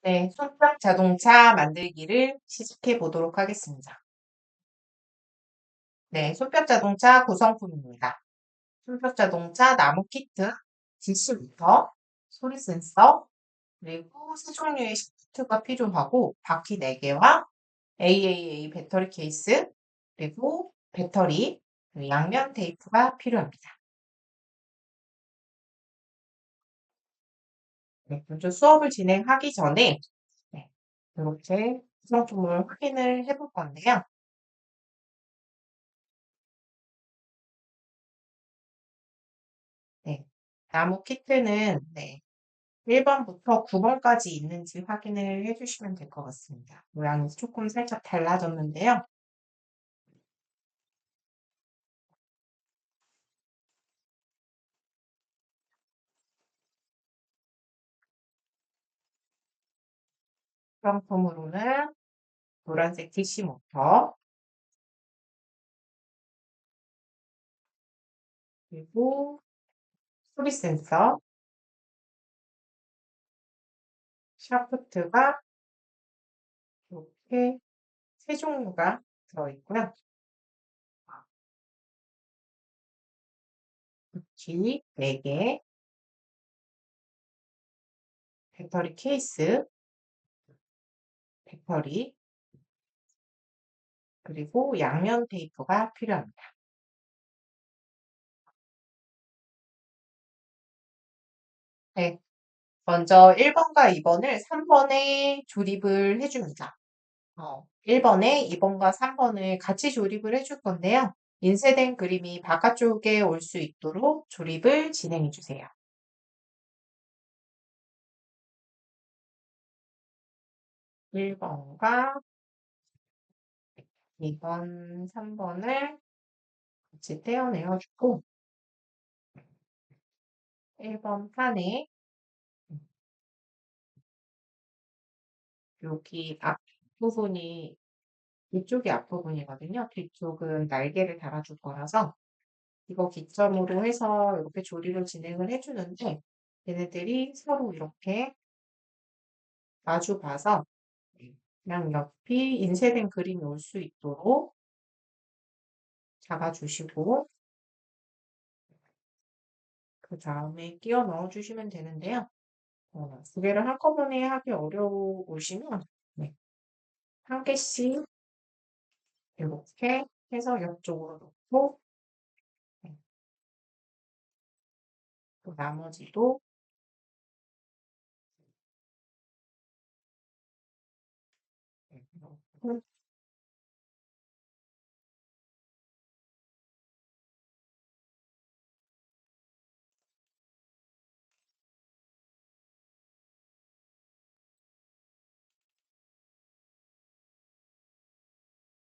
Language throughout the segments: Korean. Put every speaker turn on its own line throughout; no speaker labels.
네, 손격 자동차 만들기를 시작해 보도록 하겠습니다. 네, 손격 자동차 구성품입니다. 손격 자동차 나무 키트, DC부터 소리 센서, 그리고 세 종류의 시프트가 필요하고 바퀴 4개와 AAA 배터리 케이스, 그리고 배터리, 그리고 양면 테이프가 필요합니다. 네, 먼저 수업을 진행하기 전에 네, 이렇게 구성품을 확인을 해볼 건데요. 네, 나무 키트는 1번부터 9번까지 있는지 확인을 해주시면 될 것 같습니다. 모양이 조금 살짝 달라졌는데요. 구성품으로는 노란색 DC 모터, 그리고 소리 센서, 샤프트가 이렇게 세 종류가 들어있고요. 바퀴 4개, 배터리 케이스, 배터리, 그리고 양면 테이프가 필요합니다. 네, 먼저 1번과 2번을 3번에 조립을 해줍니다. 1번에 2번과 3번을 같이 조립을 해줄 건데요. 인쇄된 그림이 바깥쪽에 올 수 있도록 조립을 진행해 주세요. 1번과 2번, 3번을 같이 떼어내어 주고 1번 판에 여기 앞부분이 이쪽이 앞부분이거든요. 뒤쪽은 날개를 달아줄 거라서 이거 기점으로 해서 이렇게 조립을 진행을 해주는데 얘네들이 서로 이렇게 마주 봐서 그냥 옆이 인쇄된 그림이 올 수 있도록 잡아주시고 그 다음에 끼워 넣어주시면 되는데요. 두 개를 한꺼번에 하기 어려우시면 네, 한 개씩 이렇게 해서 옆쪽으로 놓고 네, 또 나머지도 이렇게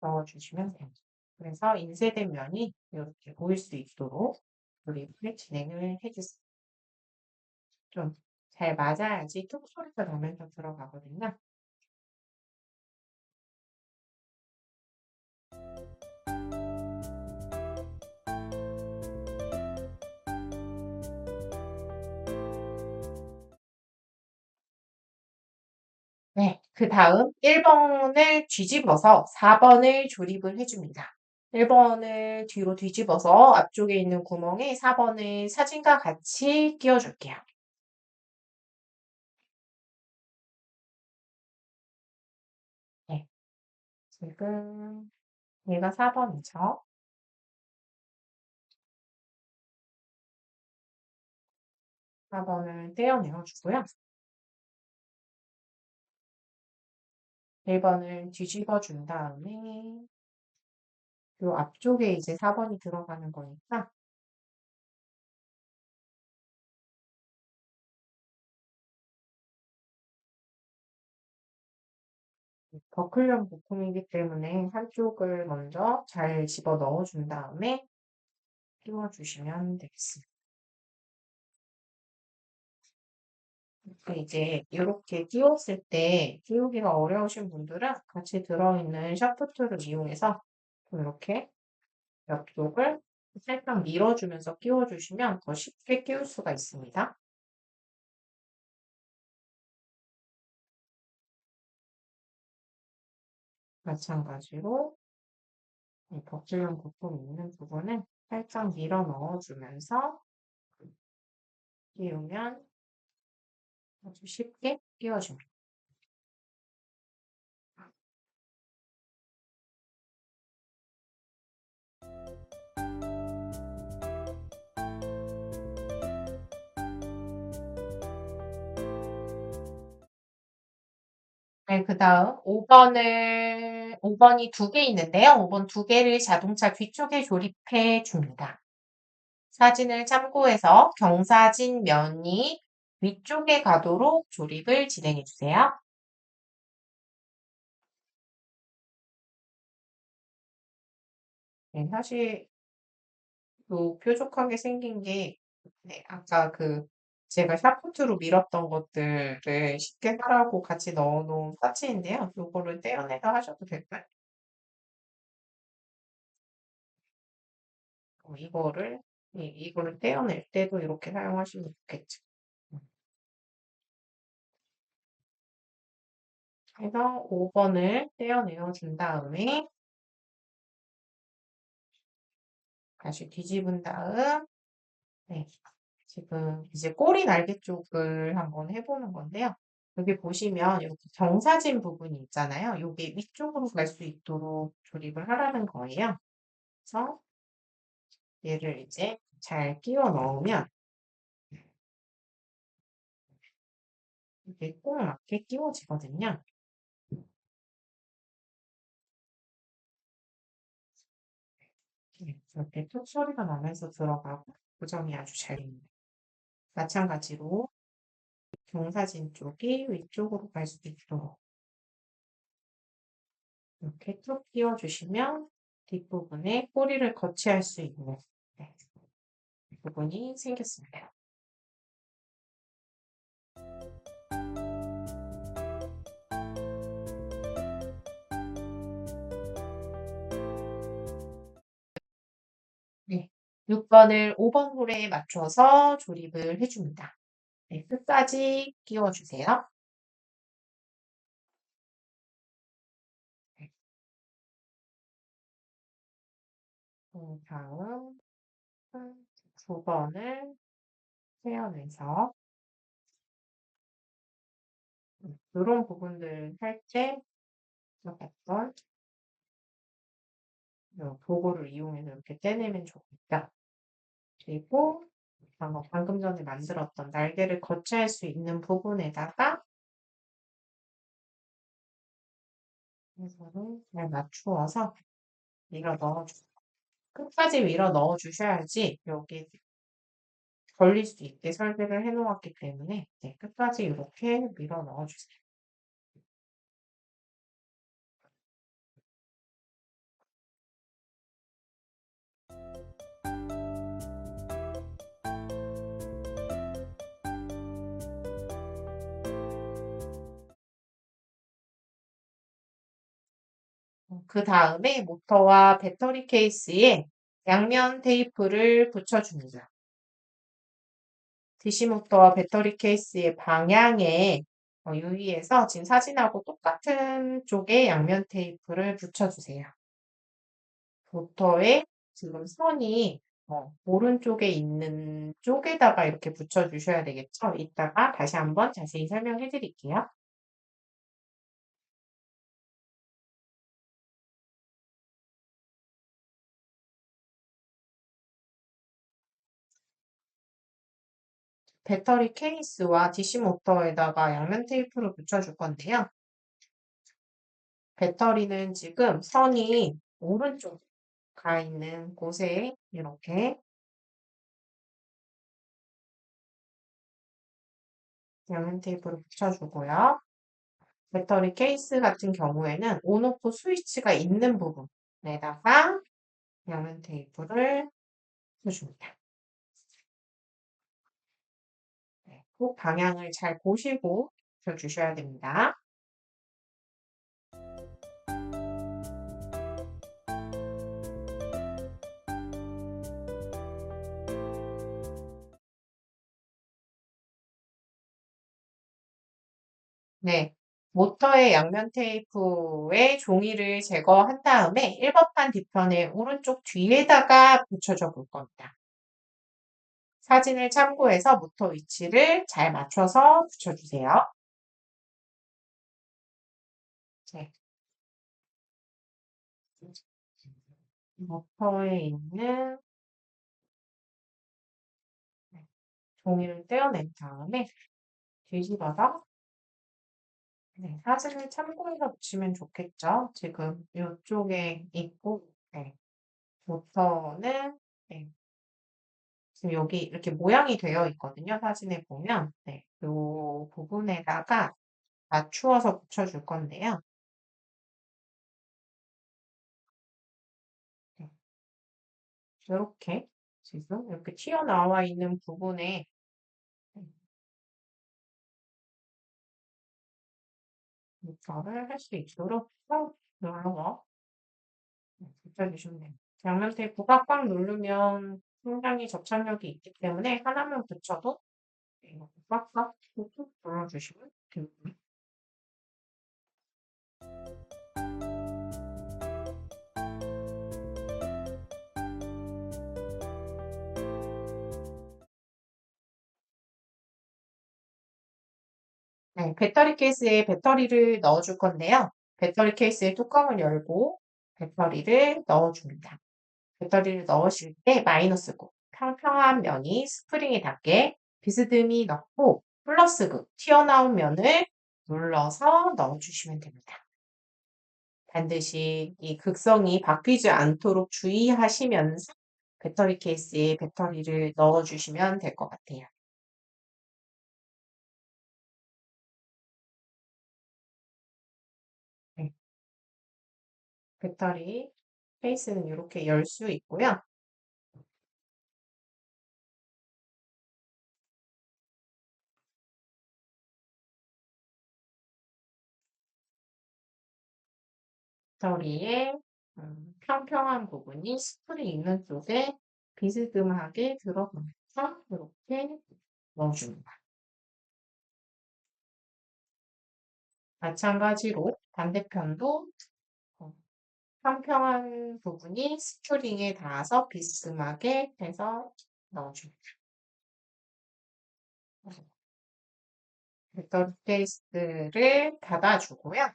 넣어주시면 됩니다. 그래서 인쇄된 면이 이렇게 보일 수 있도록 조립을 진행을 해주세요. 좀 잘 맞아야지 톡 소리가 나면서 들어가거든요. 네, 그 다음 1번을 뒤집어서 4번을 조립을 해줍니다. 1번을 뒤로 뒤집어서 앞쪽에 있는 구멍에 4번을 사진과 같이 끼워줄게요. 네, 지금 얘가 4번이죠. 4번을 떼어내어 주고요. 1번을 뒤집어 준 다음에 요 앞쪽에 이제 4번이 들어가는 거니까 버클형 부품이기 때문에 한쪽을 먼저 잘 집어 넣어 준 다음에 끼워주시면 되겠습니다. 이제 이렇게 끼웠을 때 끼우기가 어려우신 분들은 같이 들어있는 샤프트를 이용해서 이렇게 옆쪽을 살짝 밀어주면서 끼워주시면 더 쉽게 끼울 수가 있습니다. 마찬가지로 이 벽질감 부품 있는 부분을 살짝 밀어 넣어주면서 끼우면 아주 쉽게 끼워줍니다. 네, 그 다음 5번이 두 개 있는데요. 5번 두 개를 자동차 뒤쪽에 조립해 줍니다. 사진을 참고해서 경사진 면이 위쪽에 가도록 조립을 진행해 주세요. 네, 사실 요 뾰족하게 생긴 게 네, 아까 제가 샤프트로 밀었던 것들을 쉽게 하라고 같이 넣어 놓은 파츠인데요. 요거를 떼어내서 하셔도 될까요? 이거를 떼어낼 때도 이렇게 사용하시면 좋겠죠. 그래서 5번을 떼어내어 준 다음에 다시 뒤집은 다음 네, 지금 이제 꼬리 날개 쪽을 한번 해보는 건데요. 여기 보시면 이렇게 경사진 부분이 있잖아요. 여기 위쪽으로 갈 수 있도록 조립을 하라는 거예요. 그래서 얘를 이제 잘 끼워 넣으면 이게 꼭 맞게 끼워지거든요. 이렇게 톡 소리가 나면서 들어가고 고정이 아주 잘 됩니다. 마찬가지로 경사진 쪽이 위쪽으로 갈 수 있도록 이렇게 툭 끼워주시면 뒷부분에 꼬리를 거치할 수 있는 네, 부분이 생겼습니다. 네, 6번을 5번 홀에 맞춰서 조립을 해줍니다. 네, 끝까지 끼워주세요. 네, 다음 9번을 세어내서 이런 부분들 할 때 봤던 도구를 이용해서 이렇게 떼내면 좋겠다. 그리고 방금 전에 만들었던 날개를 거치할 수 있는 부분에다가 이거를 잘 맞추어서 밀어 넣어주세요. 끝까지 밀어 넣어주셔야지 여기 걸릴 수 있게 설계를 해 놓았기 때문에 네, 끝까지 이렇게 밀어 넣어주세요. 그 다음에 모터와 배터리 케이스에 양면 테이프를 붙여줍니다. DC 모터와 배터리 케이스의 방향에 유의해서 지금 사진하고 똑같은 쪽에 양면 테이프를 붙여주세요. 모터에 지금 선이 오른쪽에 있는 쪽에다가 이렇게 붙여주셔야 되겠죠? 이따가 다시 한번 자세히 설명해 드릴게요. 배터리 케이스와 DC 모터에다가 양면 테이프를 붙여줄 건데요. 배터리는 지금 선이 오른쪽 가 있는 곳에 이렇게 양면 테이프를 붙여주고요. 배터리 케이스 같은 경우에는 온오프 스위치가 있는 부분에다가 양면 테이프를 붙여줍니다. 네, 꼭 방향을 잘 보시고 붙여주셔야 됩니다. 네, 모터의 양면 테이프에 종이를 제거한 다음에 1번판 뒤편의 오른쪽 뒤에다가 붙여줘 볼 겁니다. 사진을 참고해서 모터 위치를 잘 맞춰서 붙여주세요. 네. 모터에 있는 종이를 떼어낸 다음에 뒤집어서 사진을 참고해서 붙이면 좋겠죠. 지금 이쪽에 있고 모터는 지금 여기 이렇게 모양이 되어 있거든요. 사진에 보면 이 부분에다가 맞추어서 붙여줄 건데요. 이렇게 지금 이렇게 튀어나와 있는 부분에 이거를 할 수 있도록 꾹 눌러서 붙여주시면 돼요. 양면 테이프가 꽉 누르면 굉장히 접착력이 있기 때문에 하나만 붙여도 이렇게 꽉꽉 꾹꾹 눌러주시면 됩니다. 배터리 케이스에 배터리를 넣어줄 건데요. 배터리 케이스의 뚜껑을 열고 배터리를 넣어줍니다. 배터리를 넣으실 때 마이너스극, 평평한 면이 스프링에 닿게 비스듬히 넣고 플러스극, 튀어나온 면을 눌러서 넣어주시면 됩니다. 반드시 이 극성이 바뀌지 않도록 주의하시면서 배터리 케이스에 배터리를 넣어주시면 될 것 같아요. 네. 배터리 케이스는 이렇게 열 수 있고요. 배터리의 평평한 부분이 스프링 있는 쪽에 비스듬하게 들어가면서 이렇게 넣어줍니다. 마찬가지로 반대편도 어, 평평한 부분이 스프링에 닿아서 비스듬하게 해서 넣어줍니다. 배터리 케이스를 닫아주고요.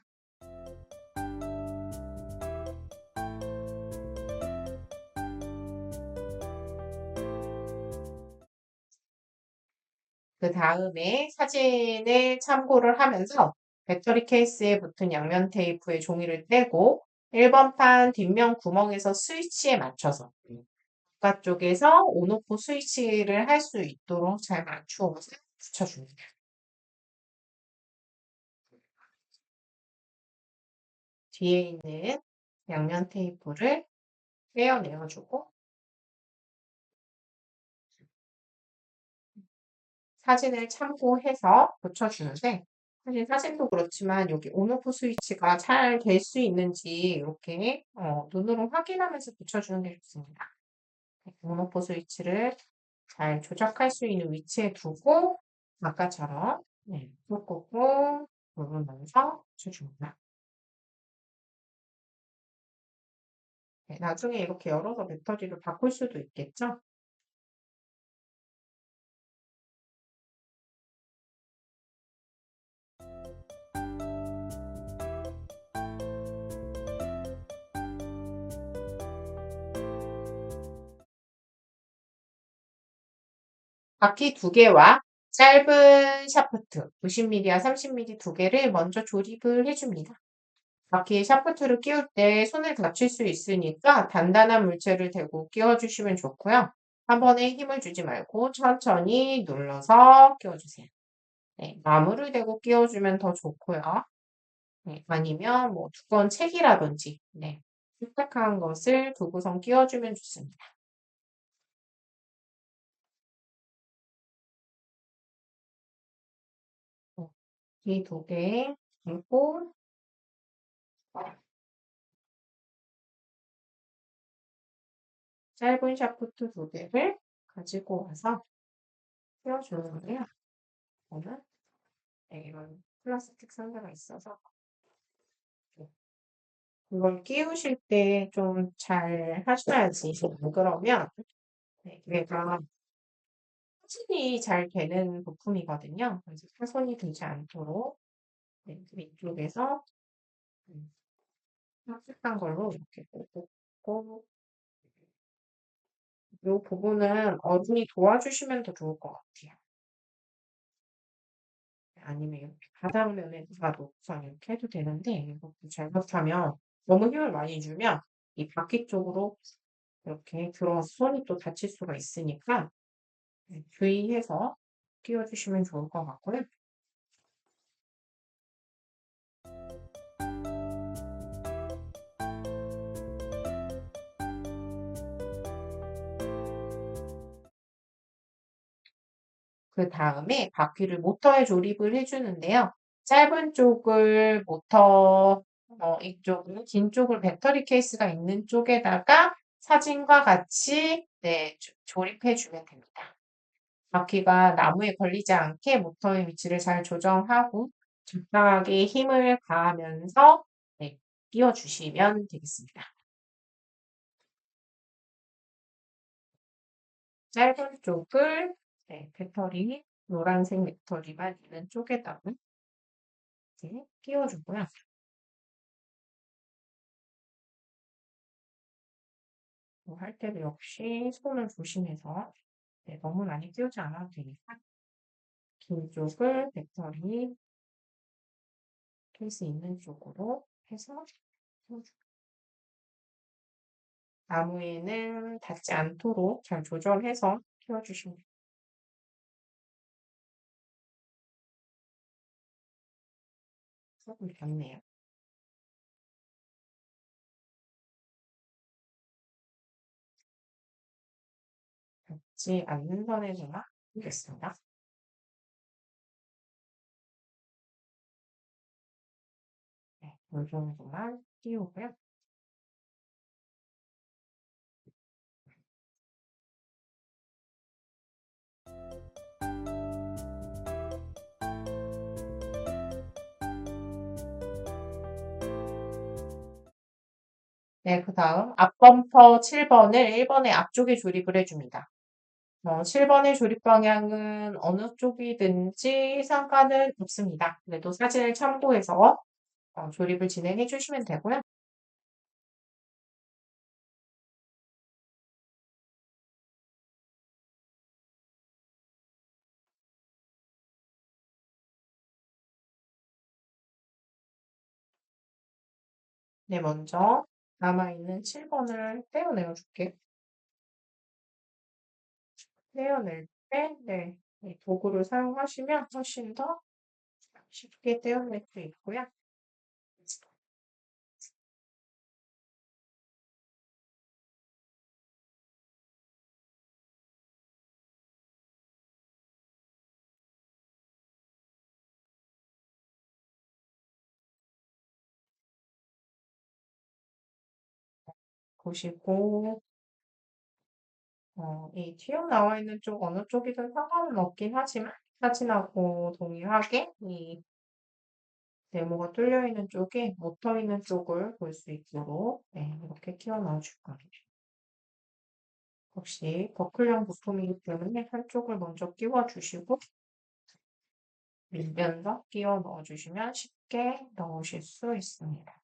그 다음에 사진을 참고를 하면서 배터리 케이스에 붙은 양면 테이프에 종이를 떼고 1번판 뒷면 구멍에서 스위치에 맞춰서 바깥쪽에서 온오프 스위치를 할 수 있도록 잘 맞추어서 붙여줍니다. 뒤에 있는 양면 테이프를 떼어내어주고 사진을 참고해서 붙여주는데 사실 사진도 그렇지만 여기 온오프 스위치가 잘 될 수 있는지 이렇게 눈으로 확인하면서 붙여주는 게 좋습니다. 온오프 스위치를 잘 조작할 수 있는 위치에 두고 아까처럼 꾹꾹꾹 누르면서 붙여줍니다. 나중에 이렇게 열어서 배터리를 바꿀 수도 있겠죠? 바퀴 두 개와 짧은 샤프트 90mm와 30mm 두 개를 먼저 조립을 해줍니다. 바퀴에 샤프트를 끼울 때 손을 다칠 수 있으니까 단단한 물체를 대고 끼워주시면 좋고요. 한 번에 힘을 주지 말고 천천히 눌러서 끼워주세요. 나무를 대고 끼워주면 더 좋고요. 아니면 뭐 두꺼운 책이라든지 딱딱한 것을 두고선 끼워주면 좋습니다. 이 두 개, 그리고 짧은 샤프트 두 개를 가지고 와서 끼워주는데요. 저는 이런 플라스틱 상자가 있어서 이걸 끼우실 때 좀 잘 하셔야지. 안 그러면 얘가 파손이 잘 되는 부품이거든요. 그래서 파손이 되지 않도록 위쪽에서 흡입한 걸로 이렇게 꽂고 이 부분은 어른이 도와주시면 더 좋을 것 같아요. 아니면 이렇게 바닥면에다가도 우선 이렇게 해도 되는데 이것도 잘못하면 너무 힘을 많이 주면 이 바퀴 쪽으로 이렇게 들어와서 손이 또 다칠 수가 있으니까 주의해서 끼워주시면 좋을 것 같고요. 그 다음에 바퀴를 모터에 조립을 해주는데요. 짧은 쪽을 모터 이쪽은 긴 쪽을 배터리 케이스가 있는 쪽에다가 사진과 같이 조립해 주면 됩니다. 바퀴가 나무에 걸리지 않게 모터의 위치를 잘 조정하고 적당하게 힘을 가하면서 끼워주시면 되겠습니다. 짧은 쪽을 배터리, 노란색 배터리만 있는 쪽에다가 이렇게 끼워주고요. 할 때도 역시 손을 조심해서 너무 많이 끼우지 않아도 되니까 긴 쪽을 배터리 케이스 있는 쪽으로 해서 끼워주고 나무에는 닿지 않도록 잘 조절해서 끼워주시면 돼요. 조금 닿네요. 닿지 않는 선에서만 끼우겠습니다. 이 정도만 끼우고요. 그 다음 앞범퍼 7번을 1번의 앞쪽에 조립을 해줍니다. 7번의 조립 방향은 어느 쪽이든지 상관은 없습니다. 그래도 사진을 참고해서 조립을 진행해 주시면 되고요. 먼저 남아있는 7번을 떼어내어 줄게요. 떼어낼 때, 이 도구를 사용하시면 훨씬 더 쉽게 떼어낼 수 있고요. 보시고, 이 튀어나와 있는 쪽 어느 쪽이든 상관은 없긴 하지만 사진하고 동일하게 이 네모가 뚫려 있는 쪽에 모터 있는 쪽을 볼 수 있도록 이렇게 끼워 넣어줄 거예요. 역시 버클형 부품이기 때문에 한쪽을 먼저 끼워주시고 밀면서 끼워 넣어주시면 쉽게 넣으실 수 있습니다.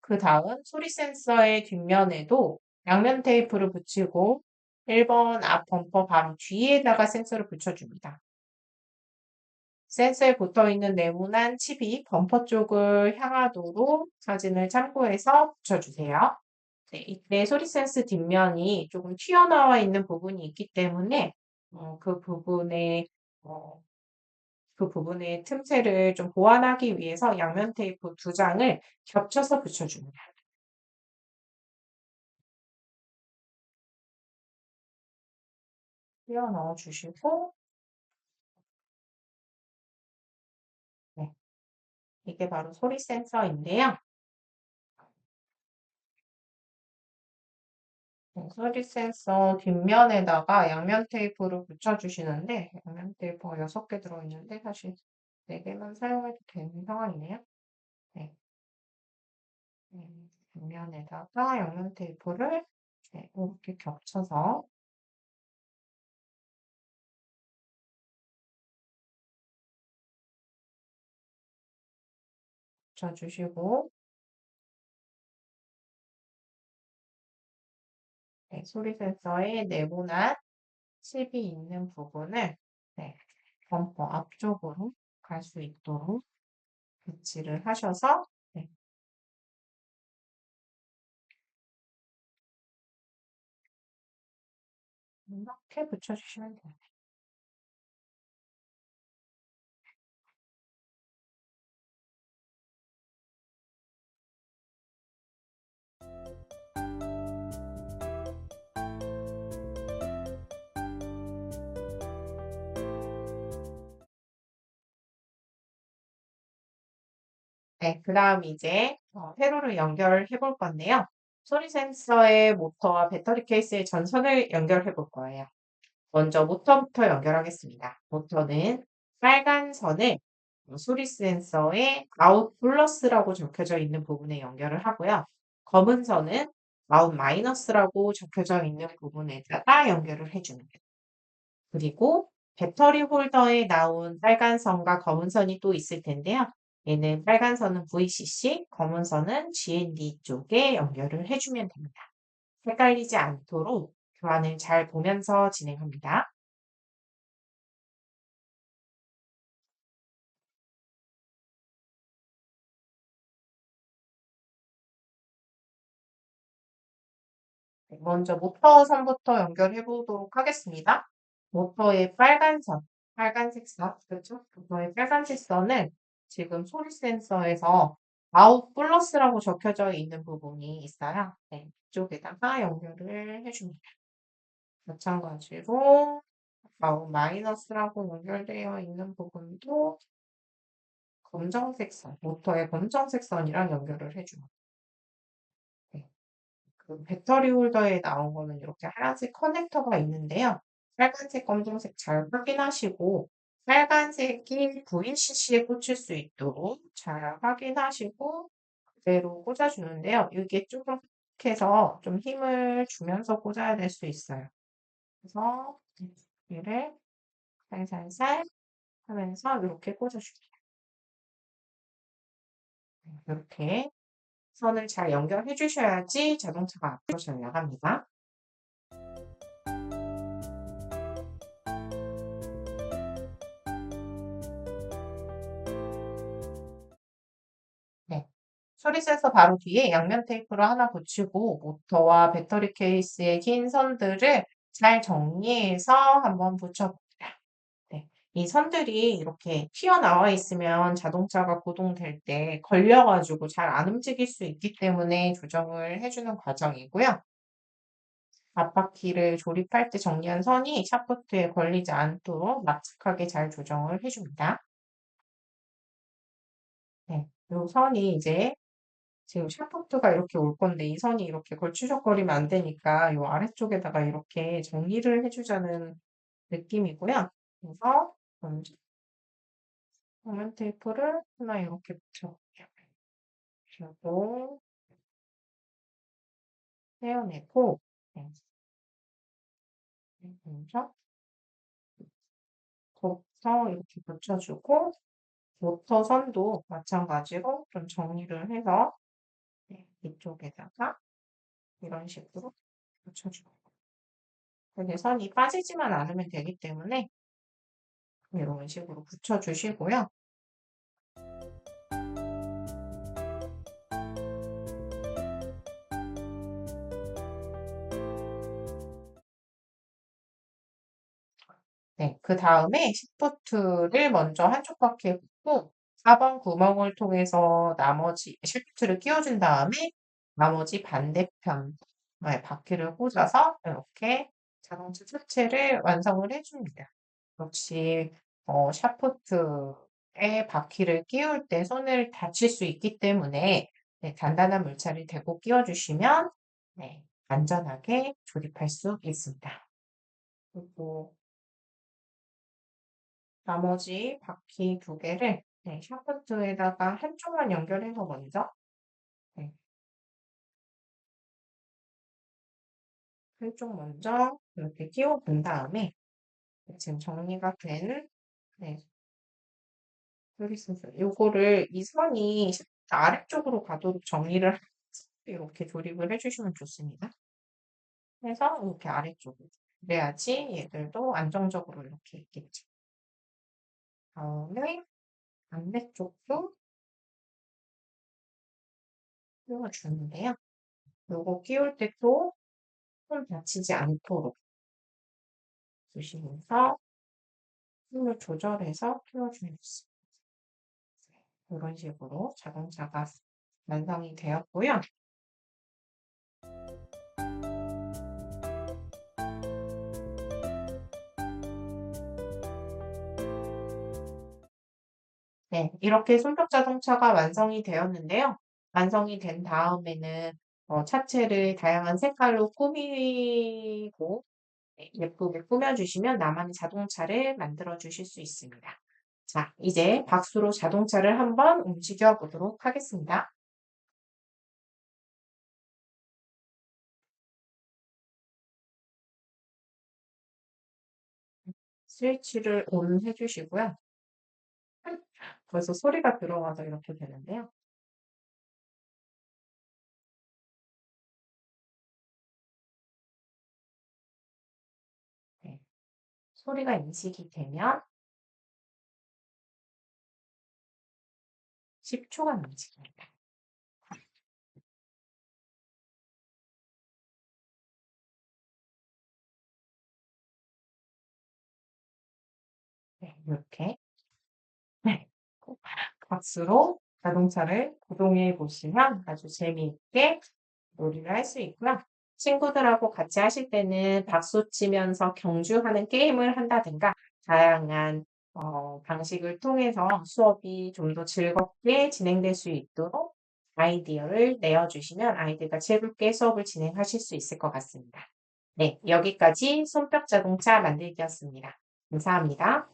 그 다음 소리 센서의 뒷면에도 양면 테이프를 붙이고 1번 앞 범퍼 바로 뒤에다가 센서를 붙여줍니다. 센서에 붙어있는 네모난 칩이 범퍼 쪽을 향하도록 사진을 참고해서 붙여주세요. 이때 소리 센스 뒷면이 조금 튀어나와 있는 부분이 있기 때문에 그 부분에 어, 그 부분의 틈새를 좀 보완하기 위해서 양면 테이프 두 장을 겹쳐서 붙여줍니다. 끼워 넣어 주시고, 네, 이게 바로 소리 센서인데요. 소리 센서 뒷면에다가 양면 테이프를 붙여주시는데, 양면 테이프가 6개 들어있는데, 사실 4개만 사용해도 되는 상황이네요. 네, 뒷면에다가 양면 테이프를 네, 이렇게 겹쳐서 붙여주시고, 네, 소리 센서의 네모난 칩이 있는 부분을 네, 범퍼 앞쪽으로 갈 수 있도록 배치를 하셔서 네, 이렇게 붙여주시면 돼요. 네, 그 다음 이제 세로를 연결해 볼 건데요. 소리 센서의 모터와 배터리 케이스의 전선을 연결해 볼 거예요. 먼저 모터부터 연결하겠습니다. 모터는 빨간 선을 소리 센서의 아웃 플러스라고 적혀져 있는 부분에 연결을 하고요. 검은 선은 아웃 마이너스라고 적혀져 있는 부분에다가 연결을 해줍니다. 그리고 배터리 홀더에 나온 빨간 선과 검은 선이 또 있을 텐데요. 얘는 빨간 선은 VCC, 검은 선은 GND 쪽에 연결을 해주면 됩니다. 헷갈리지 않도록 교환을 잘 보면서 진행합니다. 네, 먼저 모터 선부터 연결해 보도록 하겠습니다. 모터의 빨간 선, 빨간색 선, 그렇죠? 모터의 빨간색 선을 지금 소리 센서에서 아웃 플러스라고 적혀져 있는 부분이 있어요. 네, 이쪽에다가 연결을 해줍니다. 마찬가지로 아웃 마이너스라고 연결되어 있는 부분도 검정색 선, 모터의 검정색 선이랑 연결을 해줍니다. 네. 그 배터리 홀더에 나온 거는 이렇게 하얀색 커넥터가 있는데요. 빨간색, 검정색 잘 확인하시고 빨간색이 VCC에 꽂힐 수 있도록 잘 확인하시고 그대로 꽂아주는데요. 이게 조금 해서 좀 힘을 주면서 꽂아야 될 수 있어요. 그래서 얘를 살살살 하면서 이렇게 꽂아줄게요. 이렇게 선을 잘 연결해 주셔야지 자동차가 앞으로 잘 나갑니다. 네. 소리 센서 바로 뒤에 양면 테이프를 하나 붙이고 모터와 배터리 케이스의 긴 선들을 잘 정리해서 한번 붙여봅니다. 네. 이 선들이 이렇게 튀어나와 있으면 자동차가 구동될 때 걸려가지고 잘 안 움직일 수 있기 때문에 조정을 해주는 과정이고요. 앞바퀴를 조립할 때 정리한 선이 샤프트에 걸리지 않도록 납작하게 잘 조정을 해줍니다. 네. 이 선이 이제 지금 샤프트가 이렇게 올 건데 이 선이 이렇게 걸추적거리면 안 되니까 이 아래쪽에다가 이렇게 정리를 해주자는 느낌이고요. 그래서 먼저 양면 테이프를 하나 이렇게 붙여볼게요. 그리고 떼어내고 네. 먼저 곱서 이렇게 붙여주고 모터 선도 마찬가지로 좀 정리를 해서 네, 이쪽에다가 이런 식으로 붙여주고 근데 선이 빠지지만 않으면 되기 때문에 이런 식으로 붙여주시고요. 네, 그 다음에 시프트를 먼저 한쪽 바퀴에 꽂고 4번 구멍을 통해서 나머지 시프트를 끼워준 다음에 나머지 반대편 네, 바퀴를 꽂아서 이렇게 자동차 자체를 완성을 해줍니다. 역시 샤프트에 바퀴를 끼울 때 손을 다칠 수 있기 때문에 네, 단단한 물체를 대고 끼워주시면 네, 안전하게 조립할 수 있습니다. 그리고 나머지 바퀴 두 개를 네, 샤프트에다가 한쪽만 연결해서 먼저 네, 한쪽 먼저 이렇게 끼워 본 다음에 지금 정리가 된 네, 소리센서 요거를 이 선이 샤프트 아래쪽으로 가도록 정리를 이렇게 조립을 해주시면 좋습니다. 그래서 이렇게 아래쪽으로 그래야지 얘들도 안정적으로 이렇게 있겠죠. 다음에 반대쪽도 끼워주는데요. 요거 끼울 때 또 손 다치지 않도록 조심해서 힘을 조절해서 끼워주면 좋습니다. 이런 식으로 자동차가 완성이 되었고요. 네, 이렇게 손톱 자동차가 완성이 되었는데요. 완성이 된 다음에는 차체를 다양한 색깔로 꾸미고 네, 예쁘게 꾸며주시면 나만의 자동차를 만들어 주실 수 있습니다. 자, 이제 박수로 자동차를 한번 움직여 보도록 하겠습니다. 스위치를 ON 해주시고요. 벌써 소리가 들어와서 이렇게 되는데요. 네, 소리가 인식이 되면 10초간 움직입니다. 네, 이렇게 네, 박수로 자동차를 구동해 보시면 아주 재미있게 놀이를 할 수 있고요. 친구들하고 같이 하실 때는 박수 치면서 경주하는 게임을 한다든가 다양한 방식을 통해서 수업이 좀 더 즐겁게 진행될 수 있도록 아이디어를 내어주시면 아이들과 즐겁게 수업을 진행하실 수 있을 것 같습니다. 네, 여기까지 손뼉 자동차 만들기였습니다. 감사합니다.